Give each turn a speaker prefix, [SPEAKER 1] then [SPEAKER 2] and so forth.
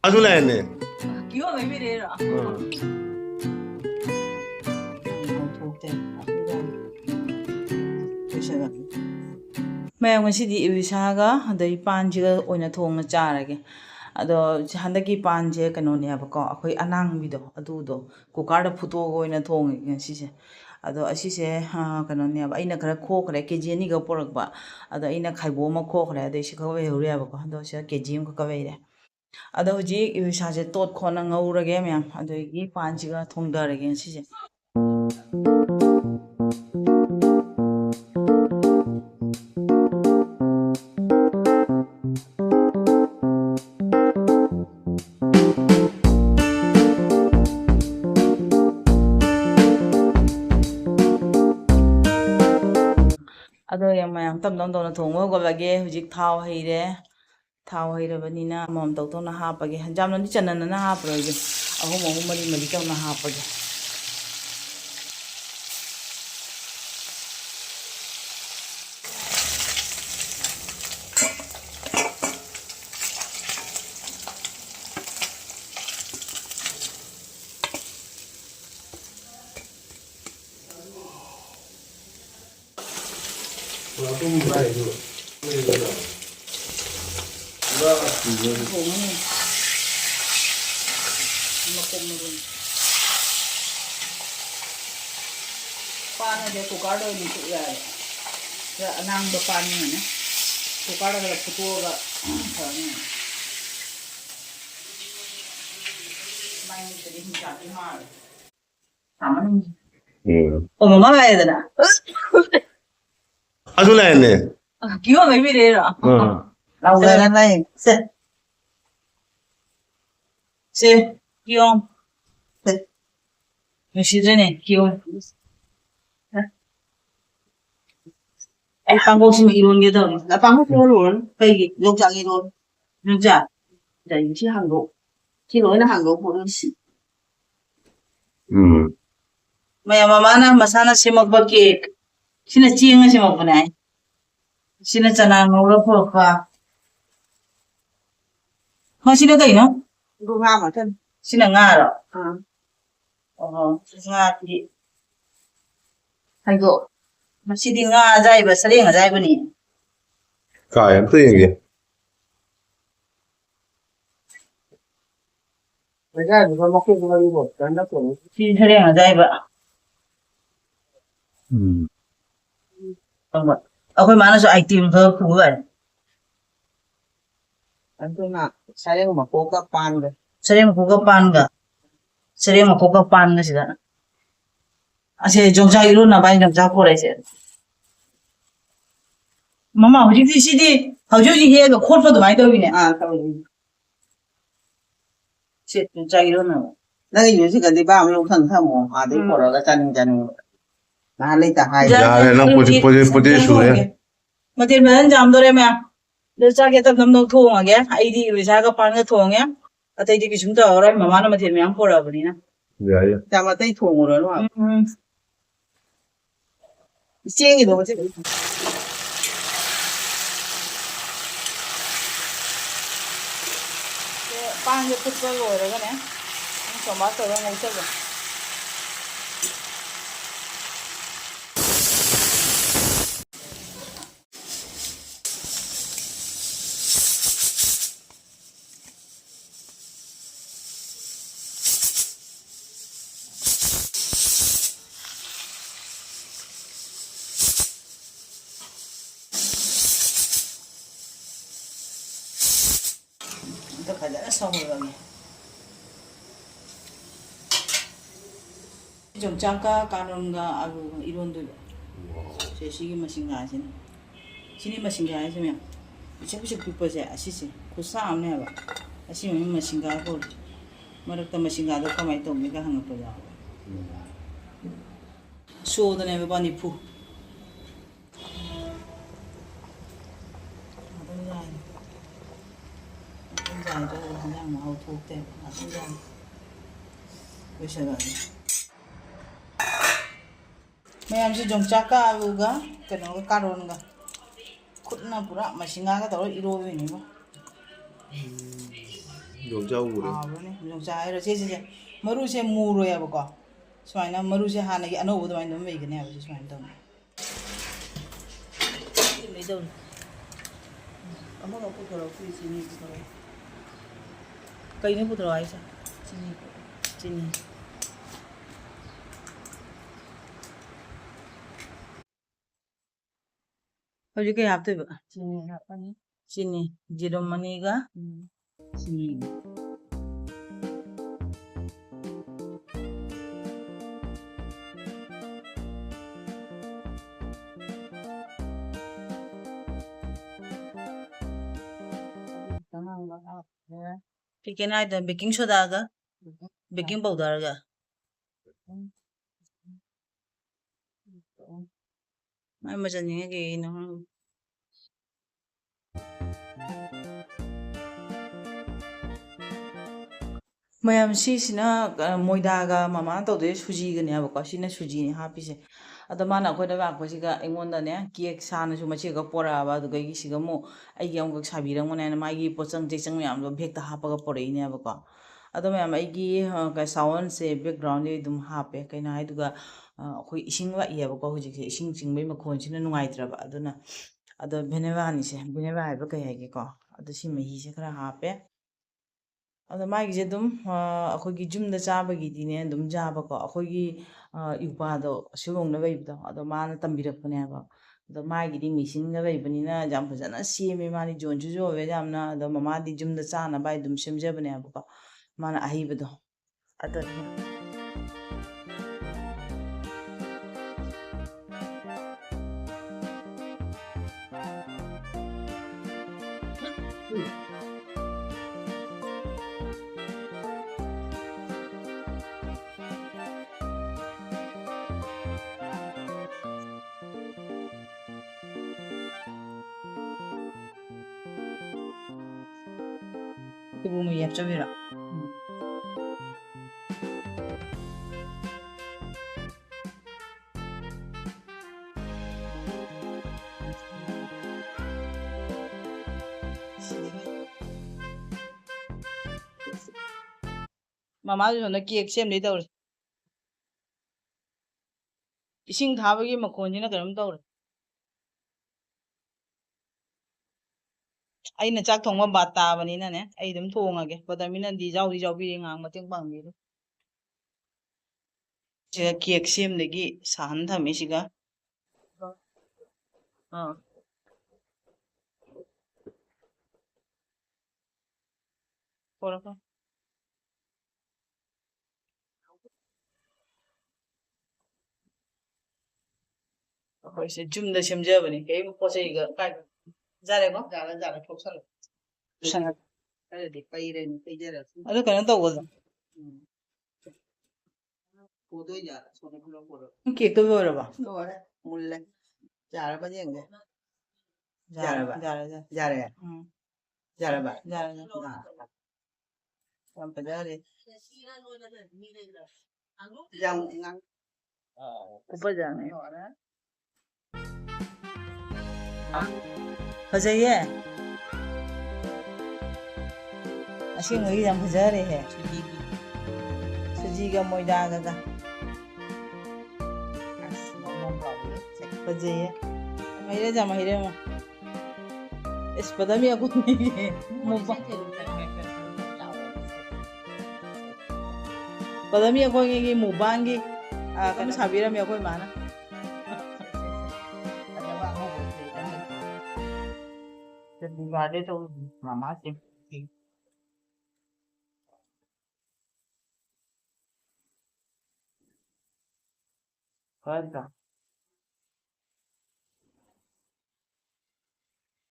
[SPEAKER 1] ꯑꯗꯨ ꯂꯩꯔꯅꯦ
[SPEAKER 2] ꯀꯤꯌꯣ ꯂꯩꯕꯤꯔꯦꯔꯣ ꯃꯌꯥꯝ ꯉꯁꯤꯗꯤ ꯏꯂꯤꯁꯥꯒ ꯑꯗꯩ ꯄꯥꯟꯁꯤꯒ ꯑꯣꯏꯅ ꯊꯣꯡꯅ ꯆꯥꯔꯒꯦ ꯑꯗꯣ ꯍꯟꯗꯛꯀꯤ ꯄꯥꯟꯁꯦ ꯀꯩꯅꯣꯅꯦꯕꯀꯣ ꯑꯩꯈꯣꯏ ꯑꯅꯥꯡꯕꯤꯗꯣ ꯑꯗꯨꯗꯣ ꯀꯨꯀꯔꯗ ꯐꯨꯠꯇꯣꯛꯑꯒ ꯑꯣꯏꯅ ꯊꯣꯡꯉꯦ ꯉꯁꯤꯁꯦ ꯑꯗꯣ ꯑꯁꯤꯁꯦ ꯀꯩꯅꯣꯅꯦꯕ ꯑꯩꯅ ꯈꯔ ꯈꯣꯛꯈ꯭ꯔꯦ ꯀꯦꯖꯤ ꯑꯅꯤꯈꯛ ꯄꯨꯔꯛꯄ ꯑꯗꯣ ꯑꯩꯅ ꯈꯥꯏꯕꯣꯛ ꯑꯃ ꯈꯣꯛꯈ꯭ꯔꯦ ꯑꯗꯩ ꯁꯤ ꯈꯛ ꯂꯩꯍꯧꯔꯦꯕꯀꯣ ꯑꯗꯣ ꯁꯤꯗ ꯀꯦꯖꯤ ꯑꯃꯈꯛꯀ ꯂꯩꯔꯦ ꯑꯗꯣ ꯍꯧꯖꯤꯛ ꯏꯂꯤꯁꯥꯁꯦ ꯇꯣꯠ ꯈꯣꯠꯅ ꯉꯧꯔꯒꯦ ꯃꯌꯥꯝ ꯑꯗꯒꯤ ꯄꯥꯟꯁꯤꯒ ꯊꯣꯡꯊꯔꯒꯦ ꯉꯁꯤꯁꯦ ꯑꯗꯣ ꯌꯥꯝ ꯃꯌꯥꯝ ꯇꯞ ꯇꯞꯅ ꯊꯣꯡꯕ ꯍꯧꯒꯠꯂꯒꯦ ꯍꯧꯖꯤꯛ ꯊꯥꯎ ꯍꯩꯔꯦ ꯊꯥꯎ ꯍꯩꯔꯕꯅꯤꯅ ꯑꯃꯃꯝ ꯇꯧꯅ ꯍꯥꯞꯄꯒꯦ ꯌꯥꯝꯅꯗꯤ ꯆꯟꯅꯅ ꯍꯥꯞꯄꯔꯣꯏꯒꯦ ꯑꯍꯨꯝ ꯃꯔꯤ ꯃꯔꯤ ꯇꯧꯅ ꯍꯥꯞꯄꯒꯦ ꯄꯥꯟꯅꯗꯦ ꯀꯨꯀꯔꯗ ꯑꯣꯏꯅ ꯐꯨꯠ ꯌꯥꯔꯦ ꯈꯔ ꯑꯅꯥꯡꯕ ꯄꯥꯟꯅꯤꯅꯅꯦ ꯀꯨꯀꯔꯗ ꯈꯔ ꯐꯨꯠꯇꯣꯛꯑꯒ ꯐꯔꯅꯤ ꯃꯥꯏꯃꯤꯠꯇꯗꯤ ꯍꯤꯡꯆꯥꯕꯤ ꯃꯥꯜꯂꯦ ꯑꯣ ꯃꯃꯥ ꯂꯥꯛꯑꯦꯗꯅ
[SPEAKER 1] ꯑꯗꯨ ꯂꯩꯔꯅꯦ
[SPEAKER 2] ꯀꯤꯍꯣꯝ ꯂꯩꯕꯤꯔꯦꯔꯣ ꯂꯥꯎꯗꯅ ꯂꯩ ꯁꯦ ꯀꯤꯍꯣꯝ ꯅꯨꯡꯁꯤꯗ꯭ꯔꯦꯅꯦ ꯀꯤꯍꯣꯝ ꯑꯩ ꯄꯥꯡꯒꯣꯛꯁꯤꯃ ꯏꯔꯣꯟꯒꯦ ꯇꯧꯅꯤ ꯄꯥꯡꯒꯣꯛ ꯏꯔꯣꯜꯂꯨꯔꯅꯨ ꯀꯩꯒꯤ ꯌꯣꯡꯆꯥꯛ ꯏꯔꯣꯜ ꯌꯣꯡꯆꯥꯛ ꯁꯤ ꯍꯥꯡꯗꯣꯛ ꯁꯤ ꯂꯣꯏꯅ ꯍꯥꯡꯗꯣꯛꯄ ꯃꯌꯥꯝ ꯃꯃꯥꯅ ꯃꯁꯥꯅ ꯁꯦꯝꯃꯛꯄ ꯀꯦꯛ ꯁꯤꯅ ꯆꯦꯡꯅ ꯁꯦꯝꯃꯛꯄꯅꯦ sini chana ngawra phokha masina kaino nga ma tan sina nga ro nga ti haigo masidi nga ajaiba sareng ajaiba ni
[SPEAKER 1] kai amta yenge
[SPEAKER 2] Baga ni ba makko ngari bo tanda ko si sareng ajaiba akhoi mana so item kha khuwa antuna sareng makko ka pan ga sareng makko ka pan ga sida ase jongja iru na bai jongja pore se mama hoji ti sidi hoji he ga khot pa do mai do ni tawi se jongja iru na na ni yusi ga de ba mo thang thang mo a de pora ga chaning na le ta hai
[SPEAKER 1] ya le na poje sure
[SPEAKER 2] matil man jam dore me de cha ke tam nam no thong age ai di risa ga pan ga thong ya atai di kisum ta ora mama na matil me am pora bani na
[SPEAKER 1] ya
[SPEAKER 2] ta ma tai thong ro no cheng gi do che pan ga put ga lo ra ga ne so ma so ga ngau cha ga fazendo essa rola 좀 잠깐 가는가 아주 이런도 제 시기 마신가 하시네 신이 마신가 하시면 부쩍부쩍 비퍼제 아시지 그 싸움네 봐 아시면 마신가 하고 머럭다 마신가도 가만히 또 우리가 하는 거야 수호도네 매번이 푸 dài cho rằng mà hậu thuộc tiền là không dài bây giờ rồi mấy em chỉ dùng chắc cả luôn cái nó cắt luôn cả cút nó pura mà xin ngang cái tàu iro về này mà
[SPEAKER 1] ꯌꯣꯡꯆꯥꯛ ꯎꯔꯦ
[SPEAKER 2] ꯍꯥꯎꯕꯅꯦ ꯌꯣꯡꯆꯥꯛ ꯍꯥꯏꯔꯣ ꯁꯤꯁꯦ ꯃꯔꯨꯁꯦ ꯃꯨꯔꯣꯏꯑꯕꯀꯣ ꯁꯨꯃꯥꯏꯅ ꯃꯔꯨꯁꯦ ꯍꯥꯟꯅꯒꯤ ꯑꯅꯧꯕ ꯑꯗꯨꯃꯥꯏꯅ ꯑꯗꯨꯝ ꯂꯩꯒꯅꯤ ꯍꯥꯏꯕꯁꯦ ꯁꯨꯃꯥꯏꯅ ꯇꯧꯅꯤ ꯂꯩꯗꯧꯅꯤ ꯑꯃꯒ ꯄꯨꯊꯣꯔꯛꯇ꯭ꯔꯤ ꯆꯤꯅꯤ ꯄꯨꯊꯣꯔꯛꯑꯣ ꯀꯩꯅꯣ ꯄꯨꯊꯣꯔꯛꯑꯣ ꯍꯥꯏꯁꯦ ꯆꯤꯅꯤ ꯆꯤꯅꯤ ꯍꯧꯖꯤꯛ ꯀꯩ ꯍꯥꯞꯇꯣꯏꯕ ꯆꯤꯅꯤ ꯍꯥꯞꯄꯅꯤ ꯆꯤꯅꯤ ꯖꯤꯔꯨꯝ ꯑꯅꯤꯒ ꯆꯤꯅꯤ ꯆꯤꯛꯀꯟ ꯍꯥꯏꯗ ꯕꯦꯀꯤꯡ ꯁꯣꯗꯥꯒ ꯕꯦꯀꯤꯡ ꯄꯥꯎꯗꯔꯒ ꯃꯥꯏ ꯃꯆꯟꯁꯤꯡꯁꯦ ꯀꯩꯅꯣ ꯃꯌꯥꯝ ꯁꯤꯁꯤꯅ ꯃꯣꯏꯗꯥꯒ ꯃꯃꯥꯅ ꯇꯧꯗꯣꯏꯁꯦ ꯁꯨꯖꯤꯒꯅꯦꯕꯀꯣ ꯁꯤꯅ ꯁꯨꯖꯤꯅꯦ ꯍꯥꯞꯄꯤꯁꯦ ꯑꯗꯣ ꯃꯥꯅ ꯑꯩꯈꯣꯏꯗ ꯂꯥꯛꯄꯁꯤꯒ ꯑꯩꯉꯣꯟꯗꯅꯦ ꯀꯦꯛ ꯁꯥꯅꯁꯨ ꯃꯆꯦꯒ ꯄꯣꯔꯛꯑꯕ ꯑꯗꯨꯗꯒꯤ ꯁꯤꯒ ꯑꯃꯨꯛ ꯑꯩꯒꯤ ꯑꯃꯨꯛꯈꯛ ꯁꯥꯕꯤꯔꯝꯒꯅꯦꯅ ꯃꯥꯒꯤ ꯄꯣꯠꯆꯪ ꯆꯩꯆꯪ ꯃꯌꯥꯝꯗꯣ ꯚꯦꯛꯇ ꯍꯥꯞꯄꯒ ꯄꯣꯔꯛꯏꯅꯦꯕꯀꯣ ꯑꯗꯣ ꯃꯌꯥꯝ ꯑꯩꯒꯤ ꯁꯥꯎꯟꯁꯦ ꯕꯦꯛꯒ꯭ꯔꯥꯎꯟꯗꯤ ꯑꯗꯨꯝ ꯍꯥꯞꯄꯦ ꯀꯩꯅꯣ ꯍꯥꯏꯗꯨꯒ ꯑꯩꯈꯣꯏ ꯏꯁꯤꯡ ꯂꯥꯛꯏꯑꯕꯀꯣ ꯍꯧꯖꯤꯛꯁꯦ ꯏꯁꯤꯡ ꯆꯤꯡꯕꯩ ꯃꯈꯣꯟꯁꯤꯅ ꯅꯨꯡꯉꯥꯏꯇ꯭ꯔꯕ ꯑꯗꯨꯅ ꯑꯗꯣ ꯚꯦꯅꯦꯂꯥꯅꯤꯁꯦ ꯚꯦꯅꯦꯂꯥ ꯍꯥꯏꯕ ꯀꯩ ꯍꯥꯏꯒꯦꯀꯣ ꯑꯗꯣ ꯁꯤ ꯃꯍꯤꯁꯦ ꯈꯔ ꯍꯥꯞꯄꯦ ꯑꯗꯣ ꯃꯥꯒꯤꯁꯦ ꯑꯗꯨꯝ ꯑꯩꯈꯣꯏꯒꯤ ꯌꯨꯝꯗ ꯆꯥꯕꯒꯤꯗꯤꯅꯦ ꯑꯗꯨꯝ ꯆꯥꯕꯀꯣ ꯑꯩꯈꯣꯏꯒꯤ ꯏꯎꯄꯥꯗꯣ ꯑꯁꯤꯂꯣꯝꯗ ꯂꯩꯕꯗꯣ ꯑꯗꯣ ꯃꯥꯅ ꯇꯝꯕꯤꯔꯛꯄꯅꯦꯕ ꯑꯗꯣ ꯃꯥꯒꯤꯗꯤ ꯃꯦꯆꯤꯟꯒ ꯂꯩꯕꯅꯤꯅ ꯌꯥꯝ ꯐꯖꯅ ꯁꯦꯝꯃꯦ ꯃꯥꯗꯤ ꯖꯣꯟꯁꯨ ꯖꯣꯜꯂꯦ ꯌꯥꯝꯅ ꯑꯗꯣ ꯃꯃꯥꯗꯤ ꯌꯨꯝꯗ ꯆꯥꯅꯕ ꯑꯗꯨꯝ ꯁꯦꯝꯖꯕꯅꯦꯕꯀꯣ ꯃꯥꯅ ꯑꯍꯩꯕꯗꯣ ꯑꯗꯨꯅ 이거 얇잡이라. ꯃꯃꯥꯁꯨ ꯁꯣꯝꯗ ꯀꯦꯛ ꯁꯦꯝꯗꯣꯏ ꯇꯧꯔꯤ ꯏꯁꯤꯡ ꯊꯥꯕꯒꯤ ꯃꯈꯣꯟꯁꯤꯅ ꯀꯩꯅꯣꯝ ꯇꯧꯔꯦ ꯑꯩꯅ ꯆꯥꯛ ꯊꯣꯡꯕ ꯕꯥꯠ ꯇꯥꯕꯅꯤꯅꯅꯦ ꯑꯩ ꯑꯗꯨꯝ ꯊꯣꯡꯉꯒꯦ ꯕꯗꯔꯃꯤꯅꯗꯤ ꯌꯥꯎꯗꯤ ꯌꯥꯎꯕꯤꯔꯦ ꯉꯥꯏꯍꯥꯛ ꯃꯇꯦꯡ ꯄꯥꯡꯕꯤꯔꯦ ꯁꯤꯒ ꯀꯦꯛ ꯁꯦꯝꯗꯒꯤ ꯁꯥꯍꯟ ꯊꯝꯃꯤ ꯁꯤꯒ ꯄꯣꯔꯛꯄ ꯑꯩꯈꯣꯏꯁꯦ ꯌꯨꯝꯗ ꯁꯦꯝꯖꯕꯅꯤ ꯀꯔꯤꯝ ꯄꯣꯠ ꯆꯩꯒ ꯌꯥꯔꯦꯀꯣ ꯌꯥꯔꯦ ꯊꯣꯛꯁꯜꯂꯣ ꯈꯔꯗꯤ ꯄꯩꯔꯅꯤ ꯄꯩꯖꯔꯁꯨ ꯑꯗꯨ ꯀꯩꯅꯣ ꯇꯧꯕꯗꯣ ꯀꯦꯛꯇꯣ ꯂꯣꯏꯔꯕ ꯂꯣꯏꯔꯦ ꯃꯨꯜꯂꯦ ꯌꯥꯔꯕ ꯌꯦꯡꯒꯦ ꯌꯥꯔꯕ ꯌꯥꯔꯦ ꯌꯥꯔꯕ ꯌꯥꯔꯦ ꯌꯥꯝ ꯐꯖꯔꯦ ꯌꯥꯝ ꯈꯨꯐꯖꯅꯦ ꯐꯖꯩꯌꯦ ꯑꯁꯦꯡꯕꯒꯤ ꯌꯥꯝ ꯐꯖꯔꯦꯍꯦ ꯁꯨꯖꯤꯒ ꯃꯣꯏꯗꯥꯒꯒ ꯐꯖꯩꯌꯦ ꯍꯩꯔꯦ ꯌꯥꯝ ꯍꯩꯔꯦ ꯑꯃ ꯏꯁꯄꯗꯃꯤ ꯑꯩꯈꯣꯏ ꯄꯗꯃꯤ ꯑꯩꯈꯣꯏꯒꯤ ꯃꯨꯕꯥꯡꯒꯤ ꯀꯩꯅꯣ ꯁꯥꯕꯤꯔꯝꯃꯦ ꯑꯩꯈꯣꯏ ꯃꯥꯅ ꯃꯃꯥꯁꯦ ꯐꯠꯇ꯭ꯔꯥ